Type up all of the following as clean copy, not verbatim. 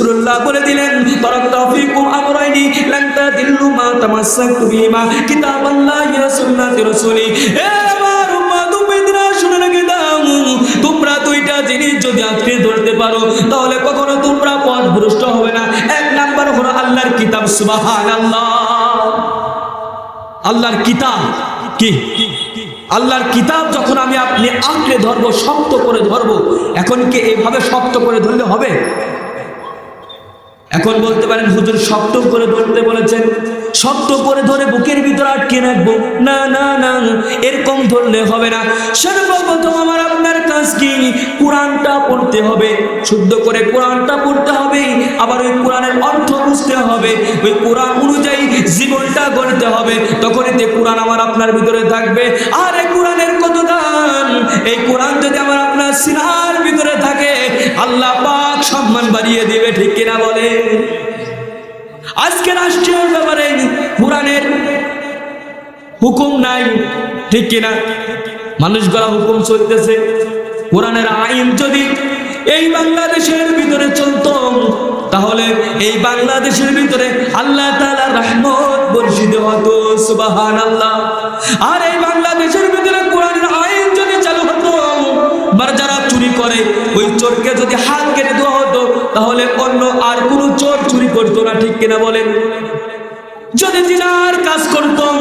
রাসূলুল্লাহ বলে দিলেন তারাকতু ফীকুম আমরাইনি লান তাদিল্লু মা তামাসসাকতু বিহিমা কিতাবাল্লাহি ওয়া সুন্নাতি রাসূলি। এ আমার উম্মত উম্মতিরা শুনে রেখে দাও, তোমরা দুইটা জিনিস যদি আঁকড়ে ধরতে পারো তাহলে কখনো তোমরা পথভ্রষ্ট হবে না। এক নাম্বার হলো আল্লাহর কিতাব। সুবহানাল্লাহ। আল্লাহর কিতাব কি? আল্লাহর কিতাব যখন আমি আপনি আঁকড়ে ধরবো, শক্ত করে ধরবো, এখন কি এইভাবে শক্ত করে ধরলে হবে? এখন বলতে পারেন হুজুর শক্ত করে ধরতে বলেছেন, শক্ত করে ধরে বুকের ভিতরে আটকে রাখবো? না না না, এরকম ধরলে হবে না। সর্বপ্রথম আমার আপনার কাজ কি? কোরআনটা পড়তে হবে, শুদ্ধ করে কোরআনটা পড়তে হবে, আবার ওই কোরআনের অর্থ বুঝতে হবে, ওই কোরআন অনুযায়ী জীবনটা গড়তে হবে। তখনই কোরআন আমার আপনার ভিতরে থাকবে। আর এই কোরআনের কত দাম! এই কোরআন যদি আমার আপনার সিনার ভিতরে থাকে, আল্লাহ পাক সম্মান বাড়িয়ে দিবে, ঠিক কিনা বলে? আজকে রাষ্ট্রীয় ব্যাপারে কোরআনের হুকুম নাই, ঠিক কিনা? মানুষ গলা হুকুম চলতেছে। কোরআনের আইন যদি এই বাংলাদেশের ভিতরে চলতো, তাহলে এই বাংলাদেশের ভিতরে আল্লাহ তাআলার রহমত বর্ষিত হতো। সুবহানাল্লাহ। আর এই বাংলাদেশের ভিতরে কোরআনের আইন যদি চালু হতো, আর যারা চুরি করে ওই চোরকে যদি হাত কেটে দেওয়া হতো, তাহলে অন্য আর কোনো চোর চুরি করতো না, ঠিক কিনা বলেন? যদি জিনার কাজ করতাম,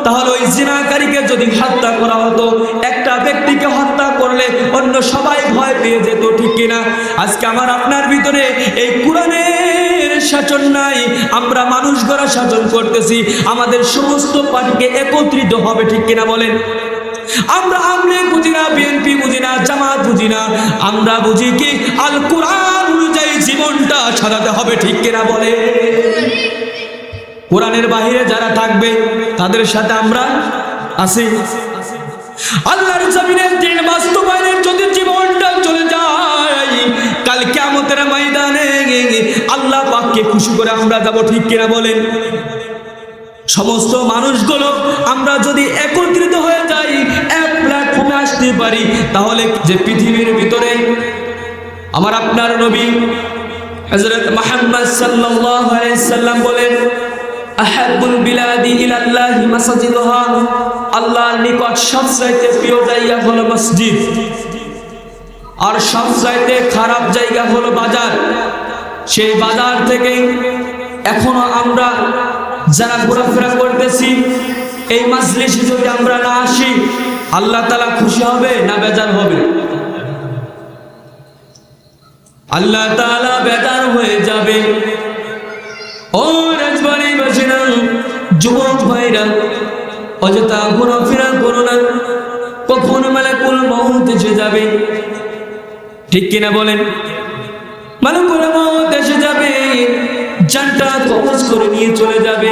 তাহলে ওই জিনাকারীকে যদি হত্যা করা হতো, একটা ব্যক্তিকে হত্যা করলে অন্য সবাই ভয় পেয়ে যেত, ঠিক কিনা? আজকে আমার আপনার ভিতরে এই কোরআনের শাসন নাই, আমরা মানুষ গড়া শাসন করতেছি। আমাদের সমস্ত পার্টিকে একত্রিত হবে, ঠিক কিনা বলেন? আমরা বুঝি না, বিএনপি বুঝি না, জামাত বুঝি না, আমরা বুঝি কি আল কোরআন অনুযায়ী জীবনটা সাজাতে হবে, ঠিক কিনা বলে? কোরআনের বাহিরে যারা থাকবে তাদের সাথে আমরা আছি। আল্লাহর জমিনের দিন বাস্তবায়নের যদি জীবনটা চলে যায়, কাল কিয়ামতের ময়দানে আল্লাহ পাককে খুশি করে আমরা যাব, ঠিক কিনা বলেন? সমস্ত মানুষগুলো আমরা যদি একত্রিত হয়ে যাই, এক প্ল্যাটফর্মে আসতে পারি, তাহলে যে পৃথিবীর ভিতরে আমার আপনার নবী হযরত মুহাম্মদ সাল্লাল্লাহু আলাইহি সাল্লাম বলেন, আহাব্বুল বিলাদি ইলাল্লাহি মাসাজিদুহা, আল্লাহর নিকট সবচাইতে প্রিয় জায়গা হলো মসজিদ, আর সবচাইতে খারাপ জায়গা হলো বাজার। সেই বাজার থেকে এখনো আমরা যারা ঘোরাফেরা করতেছি, এই মাজলিসে যদি আমরা না আসি, আল্লাহ তাআলা খুশি হবে না বেজার হবে? আল্লাহ তাআলা বেজার হয়ে যাবে। ও রাজবাড়ি বাসিনা, যুবক ভাইরা, অযথা ঘোরাফেরা করো না, কখন মালাকুল মউত এসে যাবে, ঠিক কিনা বলেন? মালাকুল মউত এসে যাবে, জানটা কবজ করে নিয়ে চলে যাবে।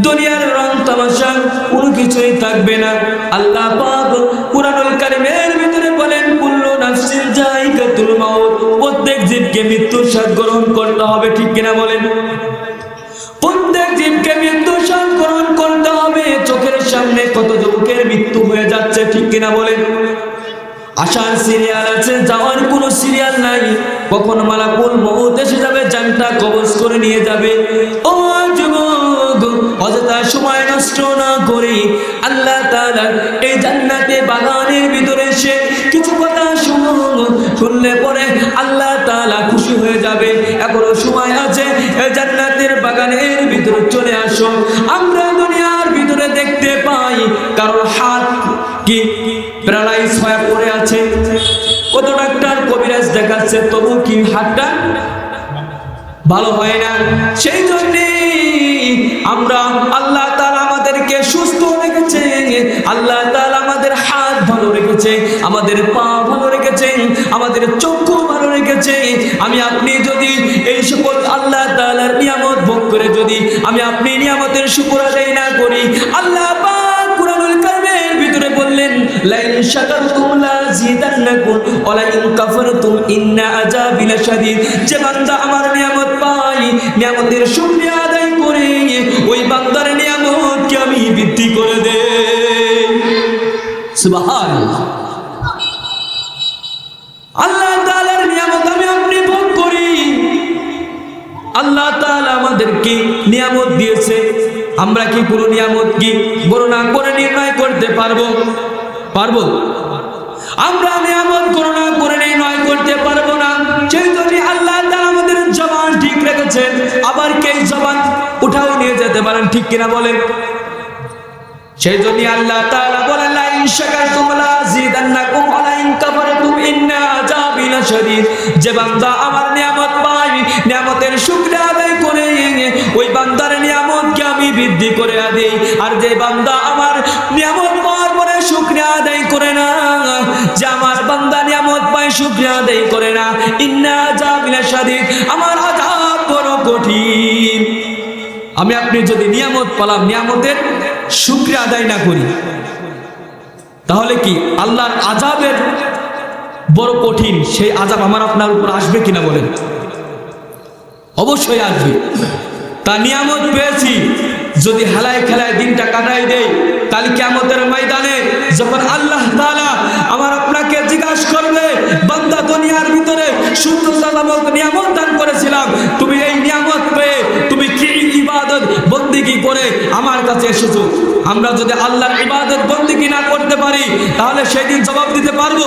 দুনিয়ার রং তামাশা কোনো কিছুই থাকবে না। আল্লাহ পাক কুরআনুল কারীমের ভিতরে বলেন, কুল্লু নাফসিন যায়িকাতুল মাউত, প্রত্যেক জীবকে মৃত্যুর স্বাদ গ্রহণ করতে হবে, ঠিক কিনা বলেন? প্রত্যেক জীবকে মৃত্যুর স্বাদ গ্রহণ করতে হবে। চোখের সামনে কত যুবকের মৃত্যু হয়ে যাচ্ছে, ঠিক কিনা বলেন? আসার সিরিয়াল আছে, যাওয়ার কোনো সিরিয়াল নাই। কখন মালাকুল মউত এসে যাবে, জানটা কবজ করে নিয়ে যাবে। ও যুবক, অযথা সময় নষ্ট না করে আল্লাহ তাআলার এই জান্নাতে বাগানের ভিতরে এসে কিছু কথা শুনলে পরে আল্লাহ তাআলা খুশি হয়ে যাবে। এখনো সময় আছে, এই জান্নাতের বাগানের ভিতরে চলে আসো। আমরা দুনিয়ার ভিতরে দেখতে পাই কারোর হাত কি প্যারালাইজ হয়ে পড়ে আছে, কত ডাক্তার কবিরাজ দেখাচ্ছে, তবু কি হাতটা ভালো হয় না। সেই জন্যে আমরা আল্লাহ তাআলা আমাদেরকে সুস্থ রেখেছে, আল্লাহ তাআলা আমাদের হাত ভালো রেখেছে, আমাদের পা ভালো রেখেছে, আমাদের চক্ষু ভালো রেখেছে। আমি আপনি যদি এই সকল আল্লাহ তাআলার নিয়ামত ভোগ করে যদি আমি আপনি নিয়ামতের শুকর আদায় না করি, আল্লাহ পাক কুরআনুল কারীমের ভিতরে বললেন, লাইন শাকারতুম লাযিদান্নাকুম ওয়া লাইন কাফারতুম ইন্না আযাবি লাশাদীদ। যে বান্দা আমার নিয়ামত পায়, নিয়ামতের শুকরিয়া আদায় করে, ওই বান্দার নিয়ামতকে আমি বৃদ্ধি করে দেই। সুবহানাল্লাহ। আল্লাহ তাআলার নিয়ামত আমি আপনি ভোগ করি, আল্লাহ তাআলা আমাদেরকে নিয়ামত দিয়েছে, আমরা কি পুরো নিয়ামত কি গণনা করে নির্ণয় করতে পারবো? আমরা নিয়ামত গণনা করে নির্ণয় করতে পারবো না। সেই জন্য আল্লাহ তাআলা আমাদের জবান ঠিক রেখেছেন, আবার কে জবান উঠাও নিয়ে যেতে পারেন, ঠিক কিনা বলেন? সেই জন্য আল্লাহ তাআলা বলেন, লা ইন শাকারতুম লাযিদান্নাকুম ওয়া লা ইন কাফারতুম ইন্না আযাবি লাশাদীদ। যে বান্দা আমার নিয়ামত পায়, নিয়ামতের শুকরিয়া আদায় করে, ওই বান্দার নিয়ামতকে আমি বৃদ্ধি করে দেই। আর যে বান্দা আমার নিয়ামত পাওয়ার পরে শুকরিয়া আদায় করে না, যে আমার বান্দা নিয়ামত পায় শুকরিয়া আদায় করে না, ইন্না আযাবি লাশাদীদ, আমার আযাব বড় কঠিন। আমি আপনি যদি নিয়ামত পেলাম, নিয়ামতের শুকরিয়া আদায় না করি, তাহলে কি আল্লাহর আযাবের বড় কঠিন সেই আযাব আমার আপনার উপর আসবে কিনা বলেন? অবশ্যই আসবে। তা নিয়ামত পেয়েছি যদি হেলায় খেলায় দিনটা কাটাই দেই, তাহলে কিয়ামতের ময়দানে যখন আল্লাহ তাআলা আমার আপনাকে জিজ্ঞাসা করবে, বান্দা দুনিয়ার ভিতরে সুন্দর নামক নিয়ামত দান করেছিলাম, তুমি এই নিয়ামত পেয়ে তুমি কি ইবাদত বন্দেগী করে আমার কাছে এসেছো? আমরা যদি আল্লাহর ইবাদত বন্দেগী না করতে পারি, তাহলে সেদিন জবাব দিতে পারবো?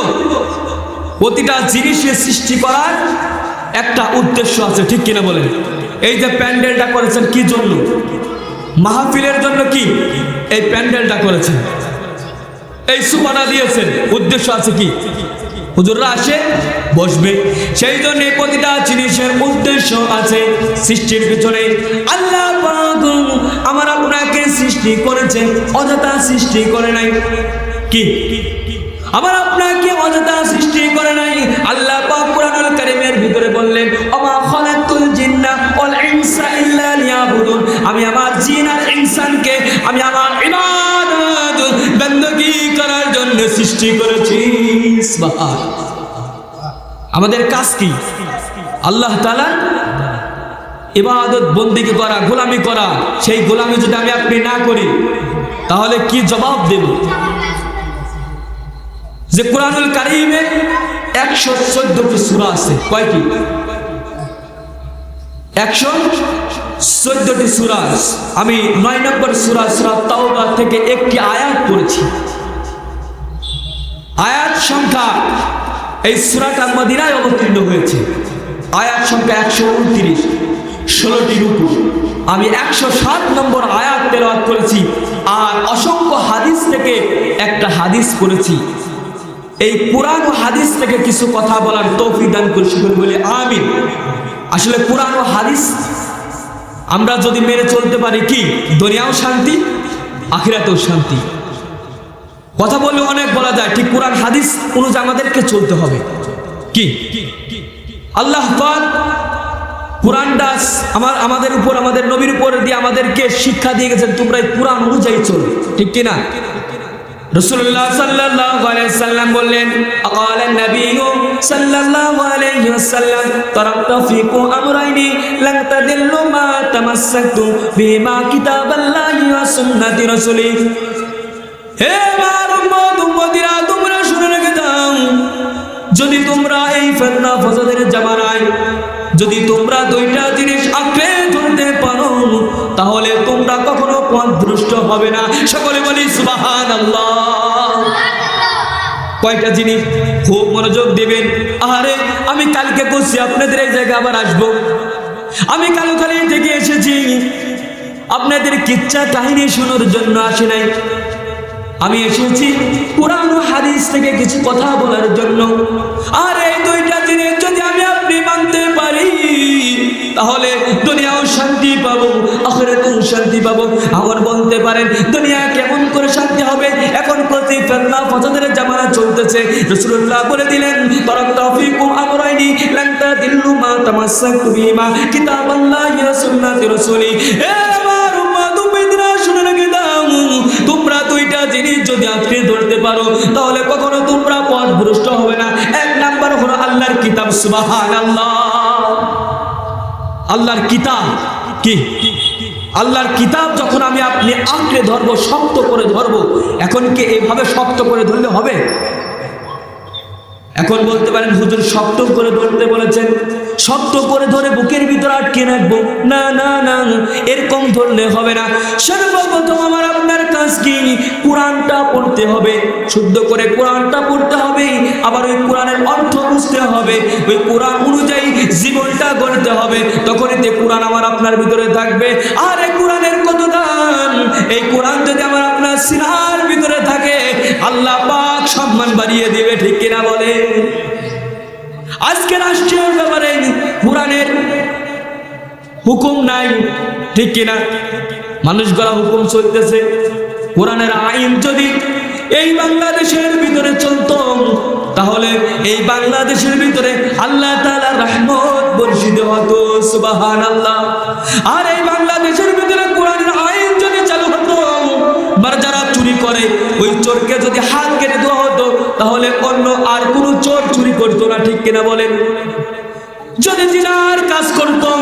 প্রতিটা জিনিসের সৃষ্টি করার একটা উদ্দেশ্য আছে, ঠিক কিনা বলেন? এই যে প্যান্ডেলটা করেছেন কি জন্য? মাহফিলের জন্য কি এই প্যান্ডেলটা করেছেন? এই সুপানা দিয়েছেন, উদ্দেশ্য আছে কি? হুজুররা আসে বসবে, সেই জন্য প্রতিটা জিনিসের উদ্দেশ্য আছে সৃষ্টির পিছনে। আল্লাহ পাক আমার আপনাকে সৃষ্টি করেছে, অযথা সৃষ্টি করে নাই। কি আমার আপনাকে অযথা সৃষ্টি করে নাই। আল্লাহ পাক কুরআনুল কারীমের ভিতরে বললেন, ওমা খালাকতুল জিন্না ওয়াল ইনসা ইল্লা লিয়াবুদুন, আমি আমার জিন আর ইনসানকে আমি আমার ইবাদত বندگی করার জন্য সৃষ্টি করেছি। সুবহানাল্লাহ। আমাদের কাজ কি? আল্লাহ তাআলা ইবাদত বندگی করা, গোলামি করা। সেই গোলামি যদি আমি আপনি না করি, তাহলে কি জবাব দেব? যে কুরআনুল কারীমে 114টি সূরা আছে, কয়টি? 114টি সূরা। আমি 9 নম্বর সূরা সূরা তাওবা থেকে একটি আয়াত পড়েছি। আয়াত সংখ্যা, এই সূরাটা মদিনায় অবতীর্ণ হয়েছে। আয়াত সংখ্যা 129, 16টি রুকু। আমি 107 নম্বর আয়াত তেলাওয়াত করেছি, আর অসংখ্য হাদিস থেকে একটা হাদিস পড়েছি। এই কুরআন ও হাদিস থেকে কিছু কথা বলার তৌফিক দান করে শুকর বলে আমিন। আসলে কুরআন ও হাদিস আমরা যদি মেনে চলতে পারি, কি দুনিয়াও শান্তি, আখিরাতেও শান্তি। কথা বললে অনেক বলা যায়, ঠিক কুরআন হাদিস অনুযায়ী আমাদেরকে চলতে হবে। কি আল্লাহ পাক কুরআনটা আমাদের উপর, আমাদের নবীর উপর দিয়ে আমাদেরকে শিক্ষা দিয়ে গেছেন, তোমরা এই কুরআন অনুযায়ী চলো, ঠিক কিনা? রাসূলুল্লাহ সাল্লাল্লাহু আলাইহি ওয়াসাল্লাম বললেন, আকালান নবী সাল্লাল্লাহু আলাইহি ওয়াসাল্লাম, তারাকতু ফিকুম আমরাইনি লান তাদিল্লু মা তামাসসাকতু বিমা কিতাবাল্লাহি ওয়া সুন্নাতি রাসূলি। হে আমার উম্মতিরা, তোমরা শুনে রেখে দাও, যদি তোমরা এই ফিতনা ফাসাদের জামানায় যদি তোমরা দুইটা জিনিস আঁকড়ে ধরতে পারো, তাহলে তোমরা কখনো পথভ্রষ্ট হবে না। সকলে বলি সুবহানাল্লাহ। কয়টা জিনিস? খুব মনোযোগ দিবেন। আরে আমি কালকে বসছি, আপনাদের এই জায়গায় আবার আসবো। আমি কালুখালী থেকে এসেছি, আপনাদের কিচ্ছা কাহিনী শোনার জন্য আসি নাই। আমি এসেছি কুরআন ও হাদিস থেকে কিছু কথা বলার জন্য। আর এই দুইটা জিনিস যদি আমি আপনি মানতে পারি, তাহলে দুনিয়াও শান্তি পাবো, আখিরাতেও শান্তি পাবো। আমার বলতে পারেন দুনিয়া কেমন করে শান্তি হবে? এখন প্রতি ফিতনা ফাসাদের জামানা চলতেছে। রাসূলুল্লাহ বলে দিলেন, তারাকতু ফিকুম আমরাইনি লান তাদিল্লু মা তামাসসাকতু বিমা কিতাবাল্লাহি ওয়া সুন্নাতি রাসূলি। হে আমার উম্মত, তোমরা শুনে রেখে দাও, তোমরা দুইটা জিনিস যদি আঁকড়ে ধরতে পারো, তাহলে কখনো তোমরা পথভ্রষ্ট হবে না। এক নাম্বার হলো আল্লাহর কিতাব। সুবহানাল্লাহ। আল্লাহর কিতাব কি? আল্লাহর কিতাব যখন আমি আপনি আঁকড়ে ধরবো, শক্ত করে ধরবো, এখন কি এইভাবে শক্ত করে ধরলে হবে? এখন বলতে পারেন হুজুর শক্ত করে ধরতে বলেছেন, শক্ত করে ধরে বুকের ভিতরে আটকে রাখবো? না না না, এরকম ধরলে হবে না। সর্বপ্রথম আমার আপনার কাজ কি? কোরআনটা পড়তে হবে, শুদ্ধ করে কোরআনটা পড়তে হবে, আবার ওই কোরআনের অর্থ বুঝতে হবে, ওই কোরআন অনুযায়ী জীবনটা গড়তে হবে। তখনই তো কোরআন আমার আপনার ভিতরে থাকবে। আর এই কোরআনের কত দাম! এই কোরআন যদি আমার আপনার সিনার ভিতরে থাকে, আল্লাহ পাক সম্মান বাড়িয়ে দিবে, ঠিক কিনা বলে? আজকে রাষ্ট্রীয় ব্যাপারে কোরআনের হুকুম নাই, ঠিক কিনা? মানুষ গড়া হুকুম চলতেছে। কোরআনের আইন যদি এই বাংলাদেশের ভিতরে চলতো, তাহলে এই বাংলাদেশের ভিতরে আল্লাহ তাআলার রহমত বর্ষিত হতো, সুবহানাল্লাহ। আর এই বাংলাদেশের ভিতরে কোরআনের আইন যদি চালু হতো, আর যারা চুরি করে ওই চোরকে যদি হাত কেটে দেওয়া হতো, তাহলে অন্য আর কোনো চোর চুরি করতো না, ঠিক কিনা বলেন? যদি জিনার কাজ করতাম,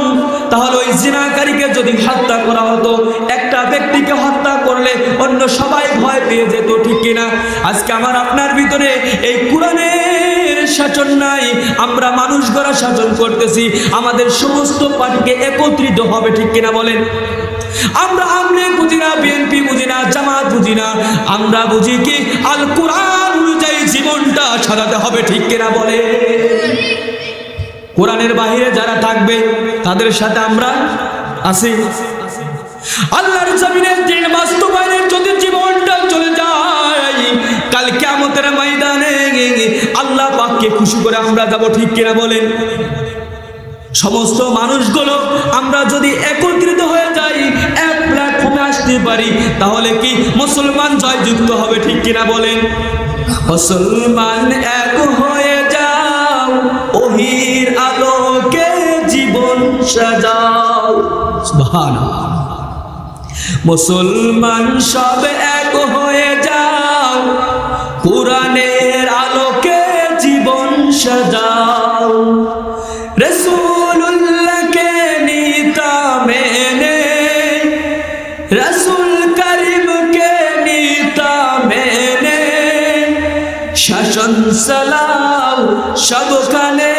তাহলে ওই জিনাকারীকে যদি হত্যা করা হতো, একটা ব্যক্তিকে হত্যা করলে অন্য সবাই ভয় পেয়ে যেত, ঠিক কিনা? আজকে আমার আপনার ভিতরে এই কোরআনের শাসন নাই, আমরা মানুষ গড়া শাসন করতেছি। আমাদের সমস্ত পার্টিকে একত্রিত হবে, ঠিক কিনা বলেন? আমরা আমলে বুঝি না, বিএনপি বুঝি না, জামাত বুঝি না, আমরা বুঝি কি আল কোরআন অনুযায়ী জীবনটা সাজাতে হবে, ঠিক কিনা বলে? কোরআনের বাহিরে যারা থাকবে তাদের সাথে আমরা আছি। আল্লাহর জমিনে দিন বাস্তবায়নের যদি জীবনটা চলে যায়, কাল কিয়ামতের ময়দানে আল্লাহ পাককে খুশি করে আমরা যাব, ঠিক কিনা বলেন? সমস্ত মানুষগুলো আমরা যদি একত্রিত হয়ে যাই, এক প্ল্যাটফর্মে আসতে পারি, তাহলে কি মুসলমান জয়যুক্ত হবে, ঠিক কিনা বলেন? মুসলমান এক হয়ে যাও, ওহির আলোকে জীবন সাজাও, সুবহানাল্লাহ। মুসলমান সব এক হয়ে যাও, কোরআনের আলোকে জীবন সাজাও। রাসূলুল্লাহকে নিতা মেনে, রাসূল করিমকে নিতা মেনে, শাসন চালাও সবখানে,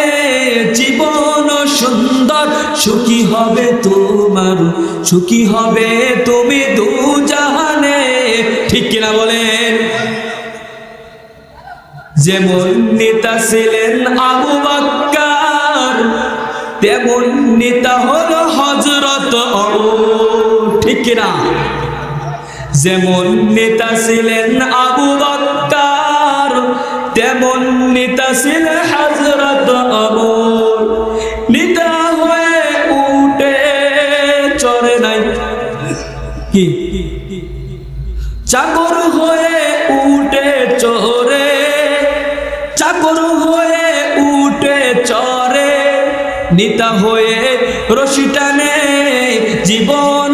জীবন সুন্দর সুখী হবে তোমার, সুখী হবে তুমি দু জাহানে, ঠিক কিনা বলেন? যেমন নেতা ছিলেন আবু বকর, তেমন নেতা হলো হযরত ওমর, ঠিক কিনা? যেমন নেতা ছিলেন আবু বকর, তেমন নেতা ছিলেন হযরত ওমর। নেতা হয়ে উঠে চড়ে নাই, কি চাকর হয়ে উঠে চড়ে, চাকর হয়ে উঠে চড়ে, নেতা হয়ে রশি টানে জীবন